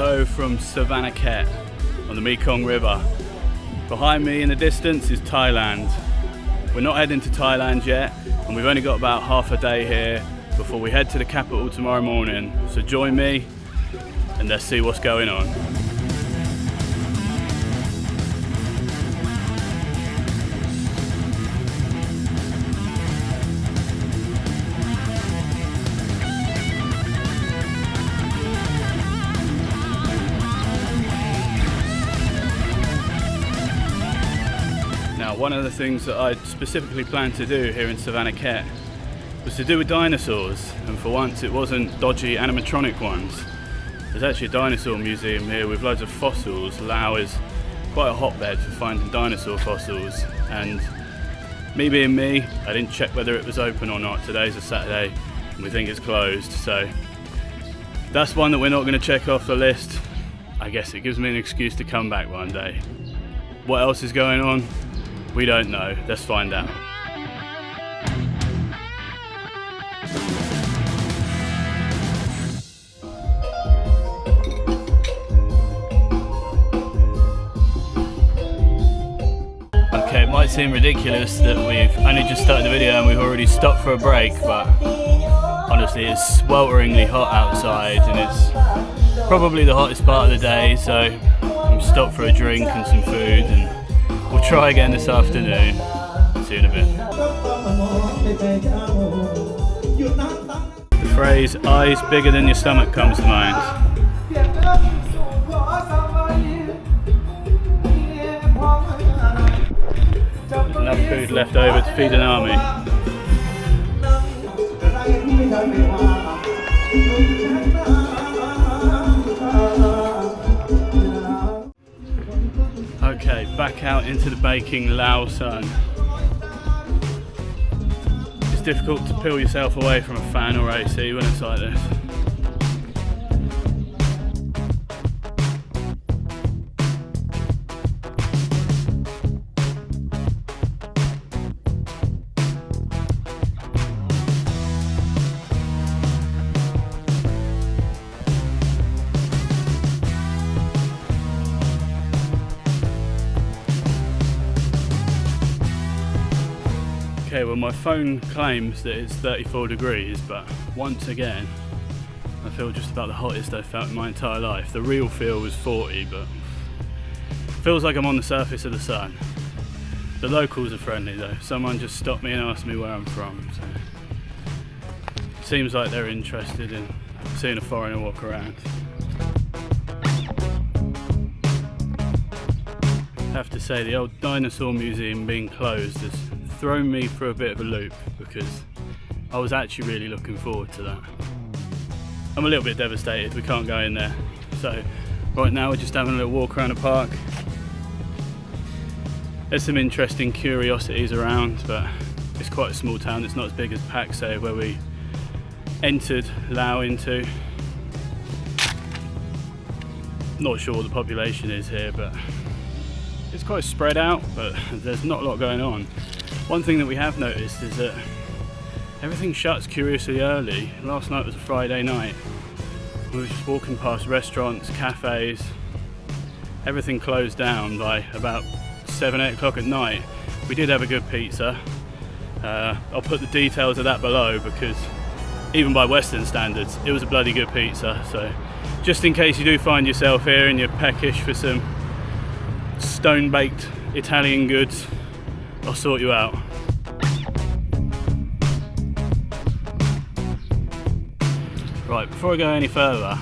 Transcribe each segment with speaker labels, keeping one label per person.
Speaker 1: Hello from Savannakhet on the Mekong River. Behind me in the distance is Thailand. We're not heading to Thailand yet, and we've only got about half a day here before we head to the capital tomorrow morning. So join me and let's see what's going on. One of the things that I specifically planned to do here in Savannakhet was to do with dinosaurs, and for once it wasn't dodgy animatronic ones. There's actually a dinosaur museum here with loads of fossils. Laos is quite a hotbed for finding dinosaur fossils, and me being me, I didn't check whether it was open or not. Today's a Saturday and we think it's closed, so that's one that we're not going to check off the list. I guess it gives me an excuse to come back one day. What else is going on? We don't know. Let's find out. Okay, it might seem ridiculous that we've only just started the video and we've already stopped for a break, but honestly it's swelteringly hot outside and it's probably the hottest part of the day, so I'm stopped for a drink and some food, and we'll try again this afternoon. See you in a bit. The phrase eyes bigger than your stomach comes to mind. There's enough food left over to feed an army. Okay, back out into the baking Laos sun. It's difficult to peel yourself away from a fan or AC when it's like this. Okay, well my phone claims that it's 34 degrees, but once again I feel just about the hottest I've felt in my entire life. The real feel was 40, but feels like I'm on the surface of the sun. The locals are friendly though. Someone just stopped me and asked me where I'm from, so it seems like they're interested in seeing a foreigner walk around. I have to say, the old dinosaur museum being closed has thrown me for a bit of a loop, because I was actually really looking forward to that. I'm a little bit devastated we can't go in there. So right now we're just having a little walk around the park. There's some interesting curiosities around, but it's quite a small town. It's not as big as Pakse, where we entered Laos into. Not sure what the population is here, but it's quite spread out, but there's not a lot going on. One thing that we have noticed is that everything shuts curiously early. Last night was a Friday night. We were just walking past restaurants, cafes, everything closed down by about 7, 8 o'clock at night. We did have a good pizza. I'll put the details of that below, because even by Western standards, it was a bloody good pizza. So just in case you do find yourself here and you're peckish for some stone-baked Italian goods, I'll sort you out. Right, before I go any further,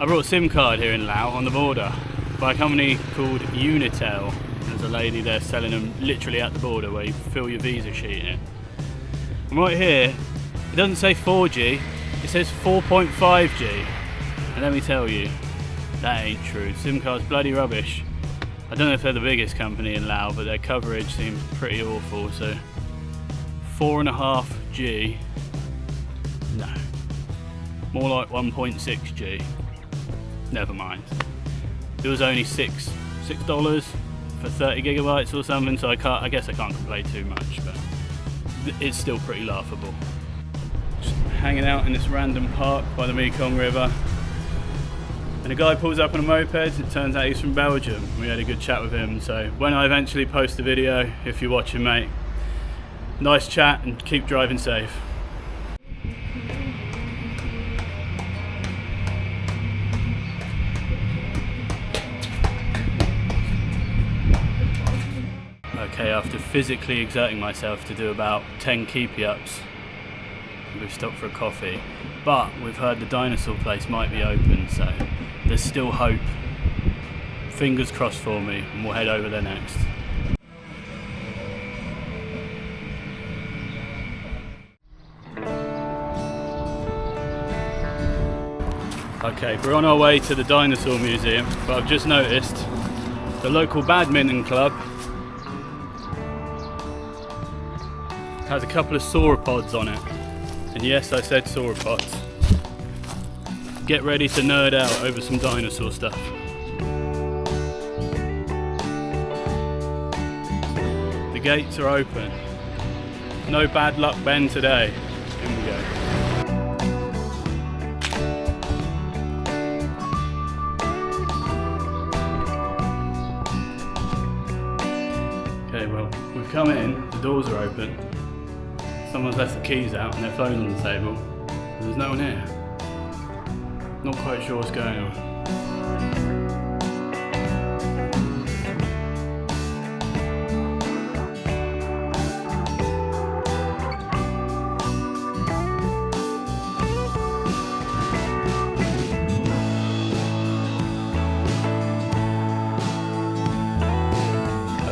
Speaker 1: I brought a SIM card here in Laos on the border by a company called Unitel. There's a lady there selling them literally at the border where you fill your visa sheet in. And right here, it doesn't say 4G, it says 4.5G. And let me tell you, that ain't true. SIM card's bloody rubbish. I don't know if they're the biggest company in Laos, but their coverage seems pretty awful. So 4.5G, no, more like 1.6G. Never mind. It was only $6 for 30 gigabytes or something, so I guess I can't complain too much, but it's still pretty laughable. Just hanging out in this random park by the Mekong River. And a guy pulls up on a moped, it turns out he's from Belgium. We had a good chat with him, so when I eventually post the video, if you're watching, mate, nice chat and keep driving safe. Okay, after physically exerting myself to do about 10 keepy-ups, we've stopped for a coffee, but we've heard the dinosaur place might be open, so there's still hope. Fingers crossed for me, and we'll head over there next. Okay, we're on our way to the Dinosaur Museum, but I've just noticed the local badminton club has a couple of sauropods on it. And yes, I said sauropods. Get ready to nerd out over some dinosaur stuff. The gates are open. No bad luck Ben today. In we go. Okay, well, we've come in, the doors are open. Someone's left the keys out and their phone on the table. There's no one here. Not quite sure what's going on.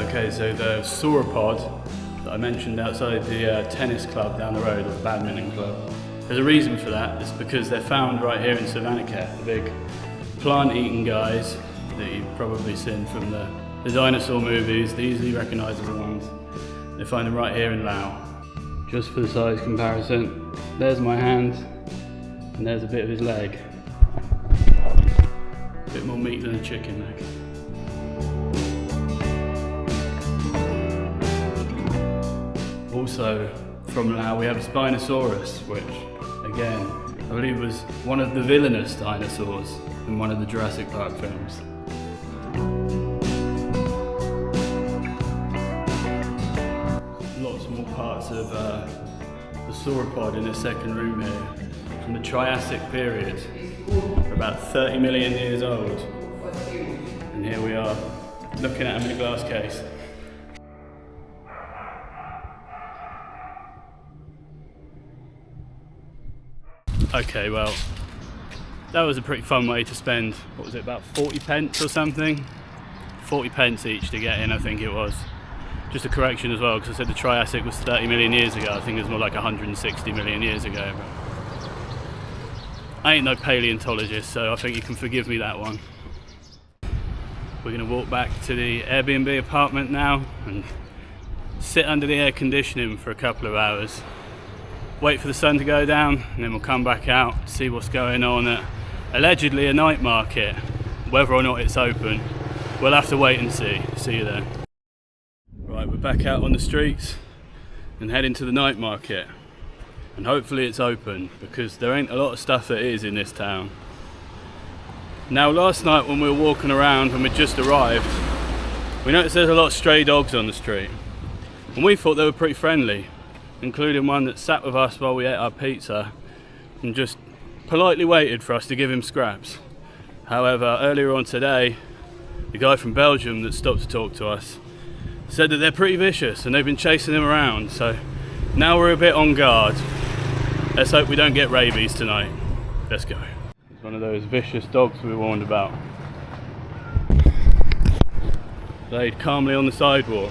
Speaker 1: Okay, so the sauropod that I mentioned outside the tennis club down the road, or the badminton club. There's a reason for that. It's because they're found right here in Savannakhet, the big plant-eating guys that you've probably seen from the dinosaur movies, the easily recognisable ones. They find them right here in Laos. Just for the size comparison, there's my hand, and there's a bit of his leg. A bit more meat than a chicken leg. Also, from Laos we have Spinosaurus, which, again, I believe was one of the villainous dinosaurs in one of the Jurassic Park films. Lots more parts of the sauropod in this second room here, from the Triassic period. We're about 30 million years old. And here we are, looking at them in a glass case. Okay, well, that was a pretty fun way to spend, what was it, about 40 pence or something? 40 pence each to get in, I think it was. Just a correction as well, because I said the Triassic was 30 million years ago. I think it was more like 160 million years ago. But I ain't no paleontologist, so I think you can forgive me that one. We're going to walk back to the Airbnb apartment now and sit under the air conditioning for a couple of hours. Wait for the sun to go down, and then we'll come back out, see what's going on at allegedly a night market. Whether or not it's open, we'll have to wait and see. See you there. Right, we're back out on the streets and heading to the night market. And hopefully it's open, because there ain't a lot of stuff that is in this town. Now, last night when we were walking around and we just arrived, we noticed there's a lot of stray dogs on the street. And we thought they were pretty friendly, including one that sat with us while we ate our pizza and just politely waited for us to give him scraps. However, earlier on today, the guy from Belgium that stopped to talk to us said that they're pretty vicious and they've been chasing him around, so now we're a bit on guard. Let's hope we don't get rabies tonight. Let's go. It's one of those vicious dogs we warned about. Laid calmly on the sidewalk.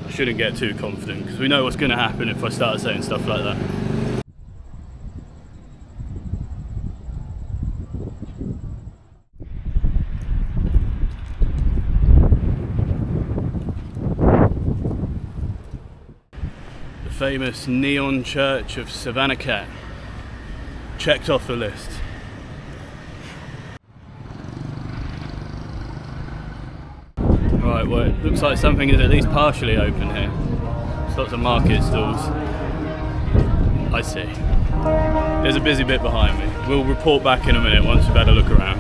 Speaker 1: I shouldn't get too confident, because we know what's going to happen if I start saying stuff like that. The famous neon church of Savannakhet. Checked off the list. Right, well, it looks like something is at least partially open here. There's lots of market stalls. I see. There's a busy bit behind me. We'll report back in a minute once we've had a look around.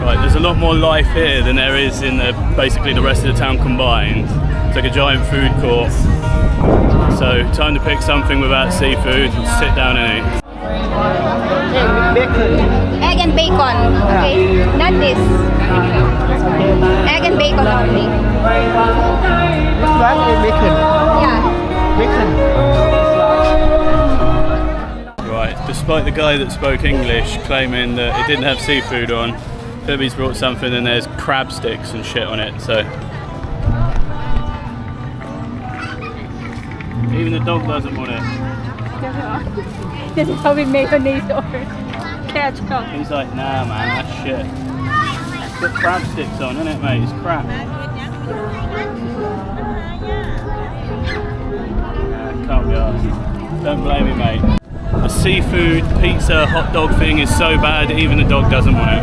Speaker 1: Right, there's a lot more life here than there is in basically the rest of the town combined. It's like a giant food court. So time to pick something without seafood and sit down and eat.
Speaker 2: Egg and bacon. Okay, not this. Egg and bacon only.
Speaker 3: Bacon.
Speaker 2: Yeah.
Speaker 3: Bacon.
Speaker 1: Right, despite the guy that spoke English claiming that it didn't have seafood on, Phoebe's brought something and there's crab sticks and shit on it, so. Even the dog doesn't want it.
Speaker 2: This is how we make mayonnaise or ketchup.
Speaker 1: He's like, nah man, that's shit. It's got crab sticks on, isn't it mate? It's crap. Can't be arsed. Don't blame me mate. The seafood, pizza, hot dog thing is so bad even the dog doesn't want it.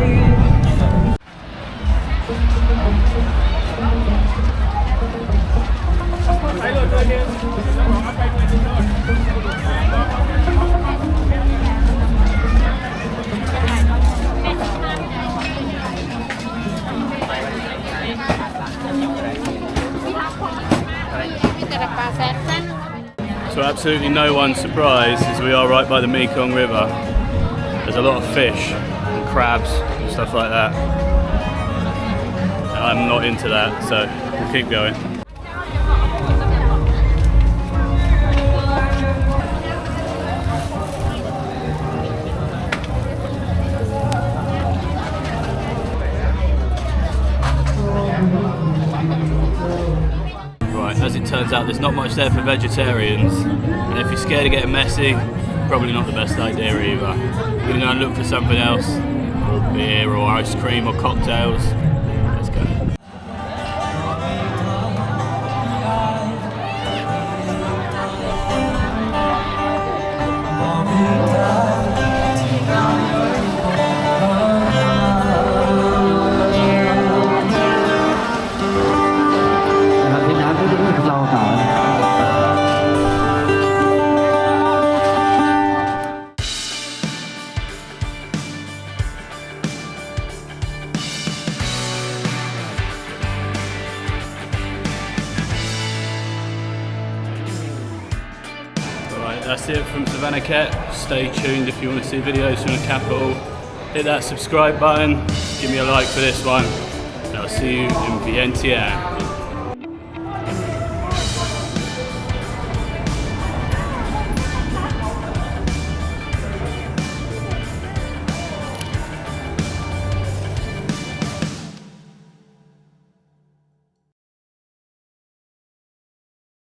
Speaker 1: So absolutely no one's surprised, as we are right by the Mekong River. There's a lot of fish and crabs and stuff like that. And I'm not into that, so we'll keep going. As it turns out, there's not much there for vegetarians, and if you're scared of getting messy, probably not the best idea either. I'm going to go and look for something else, or beer or ice cream or cocktails. Let's go. That's it from Savannakhet. Stay tuned if you want to see videos from the capital. Hit that subscribe button, give me a like for this one, and I'll see you in Vientiane.